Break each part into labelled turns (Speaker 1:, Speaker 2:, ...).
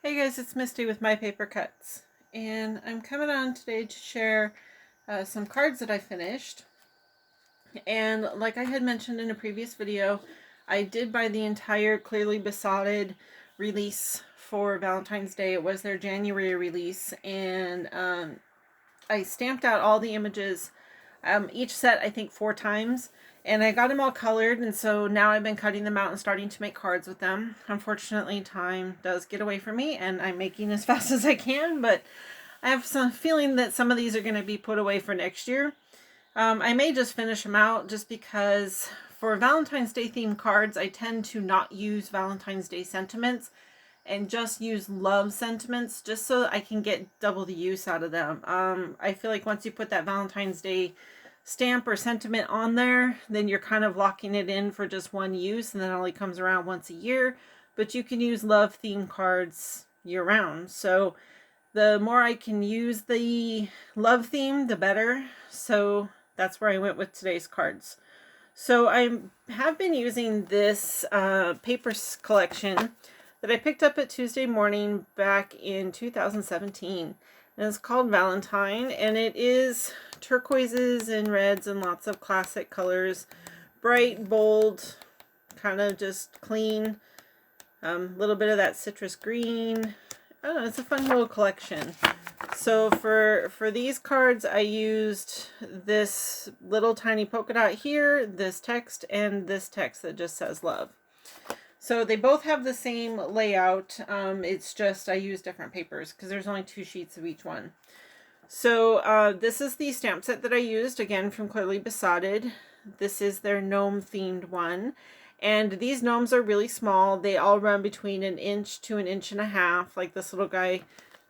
Speaker 1: Hey guys, it's Misty with My Paper Cuts, and I'm coming on today to share some cards that I finished. And like I had mentioned in a previous video, I did buy the entire Clearly Besotted release for Valentine's Day. It was their January release, and I stamped out all the images, each set I think 4 times. And I got them all colored, and so now I've been cutting them out and starting to make cards with them. Unfortunately, time does get away from me, and I'm making as fast as I can, but I have some feeling that some of these are going to be put away for next year. I may just finish them out just because for Valentine's Day themed cards, I tend to not use Valentine's Day sentiments and just use love sentiments just so I can get double the use out of them. I feel like once you put that Valentine's Day stamp or sentiment on there, then you're kind of locking it in for just one use, and then it only comes around once a year. But you can use love themed cards year round. So the more I can use the love theme, the better. So that's where I went with today's cards. So I have been using this paper collection that I picked up at Tuesday Morning back in 2017. And it's called Valentine, and it is turquoises and reds and lots of classic colors. Bright, bold, kind of just clean. Little bit of that citrus green. I don't know, it's a fun little collection. So for these cards, I used this little tiny polka dot here, this text, and this text that just says love. So they both have the same layout. It's just I use different papers because there's only 2 sheets of each one. So this is the stamp set that I used, again, from Clearly Besotted. This is their gnome themed one. And these gnomes are really small. They all run between 1 inch to 1.5 inches, like this little guy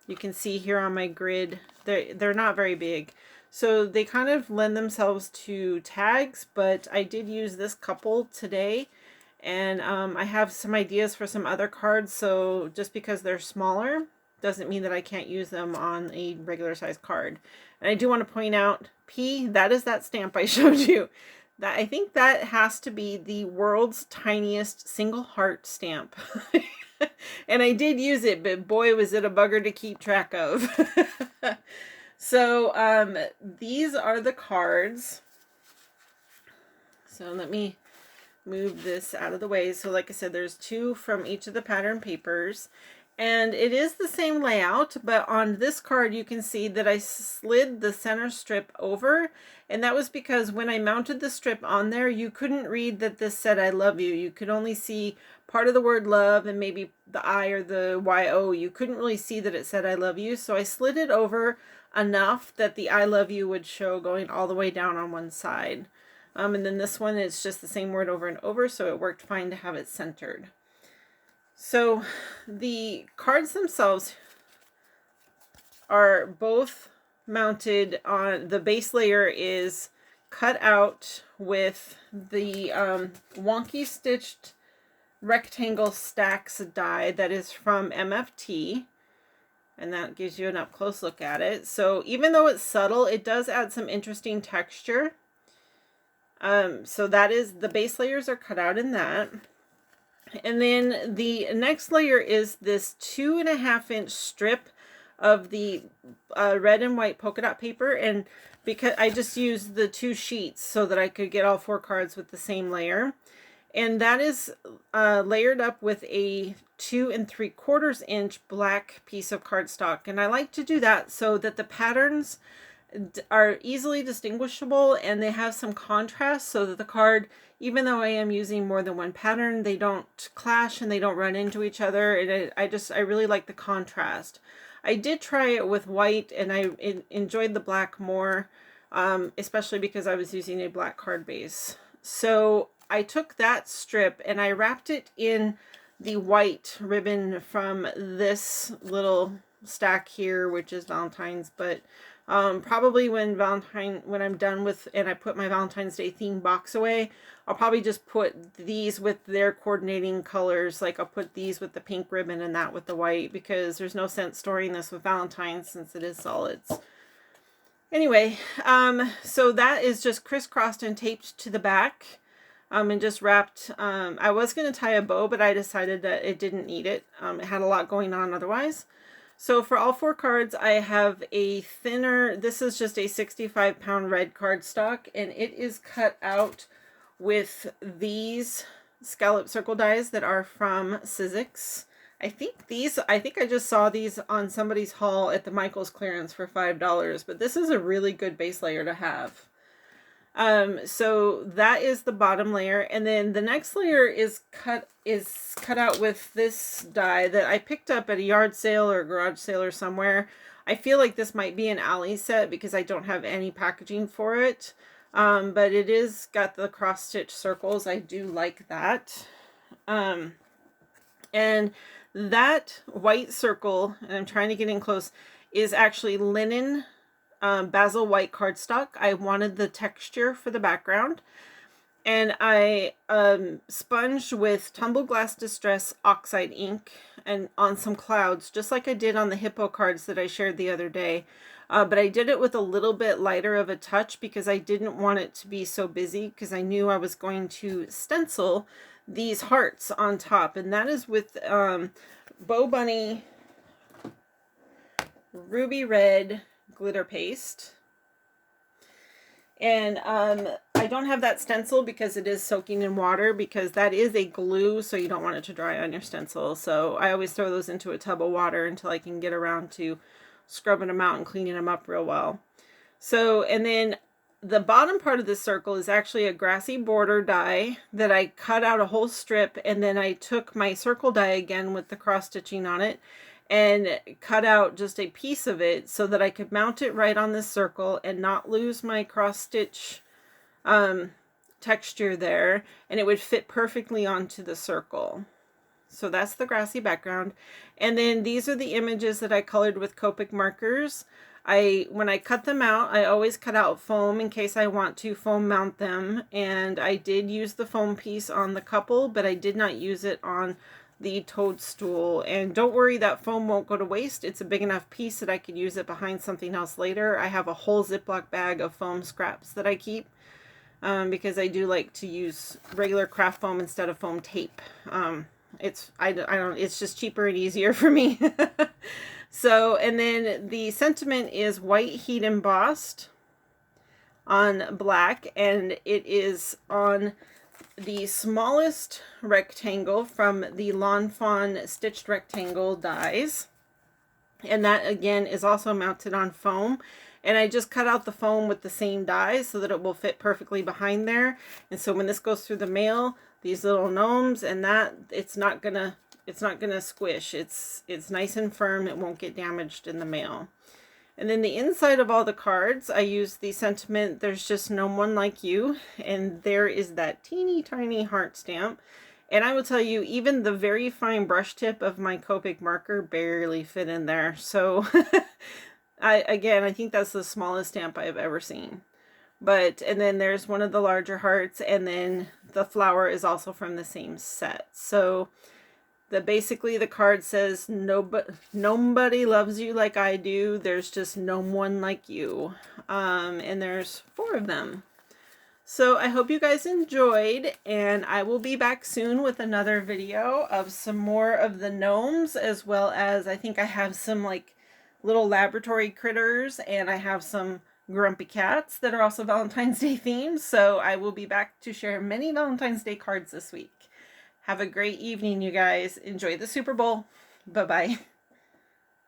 Speaker 1: you can see here on my grid. They're not very big. So they kind of lend themselves to tags, but I did use this couple today. And I have some ideas for some other cards, so just because they're smaller doesn't mean that I can't use them on a regular size card. And I do want to point out, P, that is that stamp I showed you. That I think that has to be the world's tiniest single heart stamp. And I did use it, but boy, was it a bugger to keep track of. So these are the cards. So let me move this out of the way. So like I said, there's 2 from each of the pattern papers, and it is the same layout, but on this card you can see that I slid the center strip over, and that was because when I mounted the strip on there, you couldn't read that this said I love you. You could only see part of the word love and maybe the I or the YO. You couldn't really see that it said I love you, so I slid it over enough that the I love you would show going all the way down on one side. And then this one, it's just the same word over and over, so it worked fine to have it centered. So the cards themselves are both mounted on, the base layer is cut out with the wonky stitched rectangle stacks die that is from MFT. And that gives you an up close look at it. So even though it's subtle, it does add some interesting texture. So that is, the base layers are cut out in that. And then the next layer is this 2.5 inch strip of the red and white polka dot paper. And because I just used the 2 sheets so that I could get all 4 cards with the same layer. And that is layered up with a 2 3/4 inch black piece of cardstock. And I like to do that so that the patterns are easily distinguishable and they have some contrast, so that the card, even though I am using more than one pattern, they don't clash and they don't run into each other. And I really like the contrast. I did try it with white, and I enjoyed the black more, especially because I was using a black card base. So I took that strip and I wrapped it in the white ribbon from this little stack here, which is Valentine's, but probably when I'm done with and I put my Valentine's Day theme box away, I'll probably just put these with their coordinating colors. Like I'll put these with the pink ribbon and that with the white, because there's no sense storing this with Valentine's since it is solids. Anyway, so that is just crisscrossed and taped to the back. and just wrapped. I was going to tie a bow, but I decided that it didn't need it. It had a lot going on otherwise. So for all 4 cards, I have a thinner, this is just a 65-pound red cardstock, and it is cut out with these scallop circle dies that are from Sizzix. I think I just saw these on somebody's haul at the Michael's clearance for $5, but this is a really good base layer to have. So that is the bottom layer, and then the next layer is cut out with this die that I picked up at a yard sale or a garage sale or somewhere. I feel like this might be an alley set because I don't have any packaging for it. But it is got the cross stitch circles. I do like that. And that white circle, and I'm trying to get in close, is actually linen basil white cardstock. I wanted the texture for the background, and I sponged with Tumble Glass Distress Oxide ink and on some clouds, just like I did on the hippo cards that I shared the other day. But I did it with a little bit lighter of a touch because I didn't want it to be so busy, because I knew I was going to stencil these hearts on top, and that is with Bow Bunny Ruby Red glitter paste. And I don't have that stencil because it is soaking in water, because that is a glue, so you don't want it to dry on your stencil. So I always throw those into a tub of water until I can get around to scrubbing them out and cleaning them up real well. So, and then the bottom part of this circle is actually a grassy border die that I cut out a whole strip, and then I took my circle die again with the cross stitching on it and cut out just a piece of it so that I could mount it right on this circle and not lose my cross stitch texture there, and it would fit perfectly onto the circle. So that's the grassy background. And then these are the images that I colored with Copic markers. When I cut them out, I always cut out foam in case I want to foam mount them. And I did use the foam piece on the couple, but I did not use it on the toadstool. And don't worry, that foam won't go to waste. It's a big enough piece that I could use it behind something else later. I have a whole Ziploc bag of foam scraps that I keep because I do like to use regular craft foam instead of foam tape. It's just cheaper and easier for me. So, and then the sentiment is white heat embossed on black, and it is on the smallest rectangle from the Lawn Fawn stitched rectangle dies. And that again is also mounted on foam. And I just cut out the foam with the same dies so that it will fit perfectly behind there. And so when this goes through the mail, these little gnomes and that, it's not gonna squish. It's nice and firm. It won't get damaged in the mail. And then the inside of all the cards, I use the sentiment, "There's just no one like you." And there is that teeny tiny heart stamp. And I will tell you, even the very fine brush tip of my Copic marker barely fit in there. So I think that's the smallest stamp I've ever seen. And then there's one of the larger hearts, and then the flower is also from the same set. So basically the card says, nobody loves you like I do. There's just no one like you. And there's 4 of them. So I hope you guys enjoyed, and I will be back soon with another video of some more of the gnomes, as well as I think I have some like little laboratory critters, and I have some grumpy cats that are also Valentine's Day themed. So I will be back to share many Valentine's Day cards this week. Have a great evening, you guys. Enjoy the Super Bowl. Bye-bye.